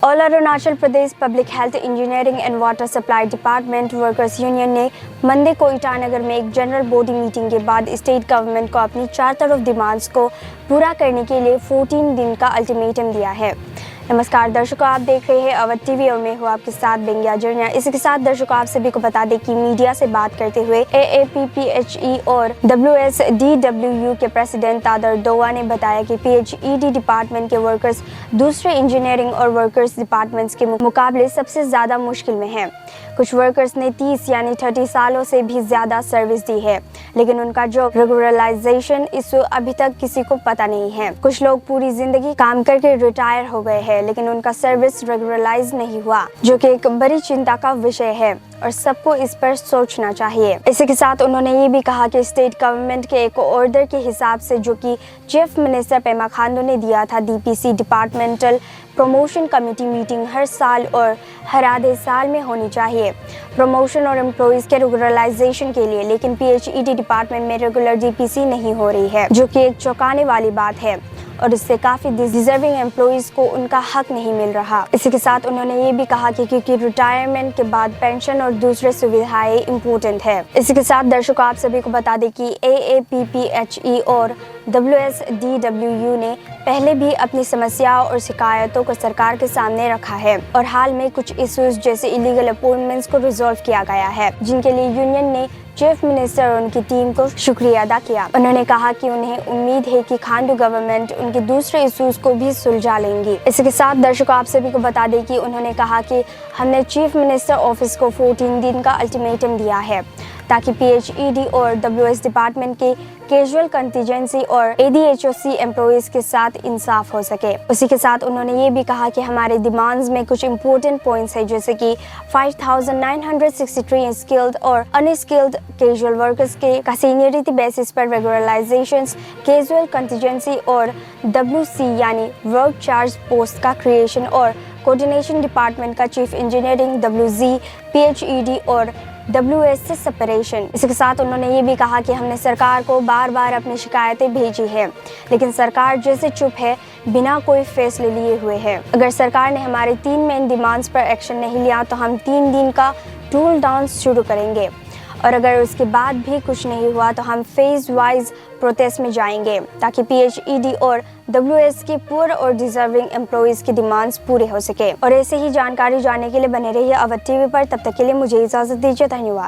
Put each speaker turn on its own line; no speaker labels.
All Arunachal Pradesh public health engineering and water supply department workers union ने Monday को ईटानगर में एक जनरल बॉडी मीटिंग के बाद स्टेट गवर्नमेंट को अपनी 4 तरफ डिमांड्स को पूरा करने के लिए 14 दिन का अल्टीमेटम दिया है। नमस्कार दर्शकों, आप देख रहे हैं अवध टीवी और मैं हूँ आपके साथ बेंगिया जर्निया। इसी के साथ दर्शकों, आप सभी को बता दें कि मीडिया से बात करते हुए AAPPHE और WSDWU के प्रेसिडेंट तादर दोवा ने बताया कि PHED डिपार्टमेंट के वर्कर्स दूसरे इंजीनियरिंग और वर्कर्स डिपार्टमेंट्स के मुकाबले सबसे ज़्यादा मुश्किल में हैं। कुछ वर्कर्स ने 30 यानी 30 सालों से भी ज़्यादा सर्विस दी है, लेकिन उनका जॉब रेगुलराइजेशन इशू अभी तक किसी को पता नहीं है। कुछ लोग पूरी जिंदगी काम करके रिटायर हो गए हैं, लेकिन उनका सर्विस रेगुलराइज नहीं हुआ, जो कि एक बड़ी चिंता का विषय है और सबको इस पर सोचना चाहिए। इसी के साथ उन्होंने ये भी कहा कि स्टेट गवर्नमेंट के एक ऑर्डर के हिसाब से, जो कि चीफ मिनिस्टर पेमा खांडू ने दिया था, DPC departmental promotion committee meeting हर साल और हर आधे साल में होनी चाहिए प्रमोशन और एम्प्लॉइज के रेगुलराइजेशन के लिए। लेकिन PHED डिपार्टमेंट में रेगुलर DPC नहीं हो रही है, जो कि एक चौंकाने वाली बात है और इससे काफी डिजर्विंग एम्प्लॉइज को उनका हक नहीं मिल रहा। इसी के साथ उन्होंने ये भी कहा कि क्योंकि रिटायरमेंट के बाद पेंशन और दूसरे सुविधाएं इम्पोर्टेंट है। इसी के साथ दर्शकों, आप सभी को बता दें कि AAPPHE और WSDWU ने पहले भी अपनी समस्याओं और शिकायतों को सरकार के सामने रखा है और हाल में कुछ इश्यूज जैसे इलीगल अपॉइंटमेंट्स को रिजॉल्व किया गया है, जिनके लिए यूनियन ने चीफ मिनिस्टर और उनकी टीम को शुक्रिया अदा किया। उन्होंने कहा कि उन्हें उम्मीद है कि खांडू गवर्नमेंट उनके दूसरे इश्यूज को भी सुलझा लेंगी। इसी के साथ दर्शकों, आप सभी को बता दें कि उन्होंने कहा कि हमने चीफ मिनिस्टर ऑफिस को 14 दिन का अल्टीमेटम दिया है ताकि PHED और WS डिपार्टमेंट के कैजुअल कंटीजेंसी और ADHOC एम्प्लॉइज के साथ इंसाफ हो सके। उसी के साथ उन्होंने ये भी कहा कि हमारे डिमांड्स में कुछ इंपॉर्टेंट पॉइंट्स है, जैसे कि 5963 स्किल्ड और अनस्किल्ड कैजुअल वर्कर्स के का सीनियरिटी बेसिस पर रेगुलराइजेशन, कैजुअल कंटीजेंसी और WC यानी वर्क चार्ज पोस्ट का क्रिएशन और कोऑर्डिनेशन डिपार्टमेंट का चीफ इंजीनियरिंग WZ, PHED और WS से सेपरेशन। इसके साथ उन्होंने ये भी कहा कि हमने सरकार को बार बार अपनी शिकायतें भेजी है, लेकिन सरकार जैसे चुप है, बिना कोई फैसले लिए हुए है। अगर सरकार ने हमारे 3 मेन डिमांड्स पर एक्शन नहीं लिया तो हम 3 दिन का टूल डाउन शुरू करेंगे और अगर उसके बाद भी कुछ नहीं हुआ तो हम फेज वाइज प्रोटेस्ट में जाएंगे ताकि PHED और WS के पुअर और डिजर्विंग एम्प्लॉइज की डिमांड्स पूरे हो सके। और ऐसे ही जानकारी जानने के लिए बने रहिए अवध टीवी पर। तब तक के लिए मुझे इजाजत दीजिए। धन्यवाद।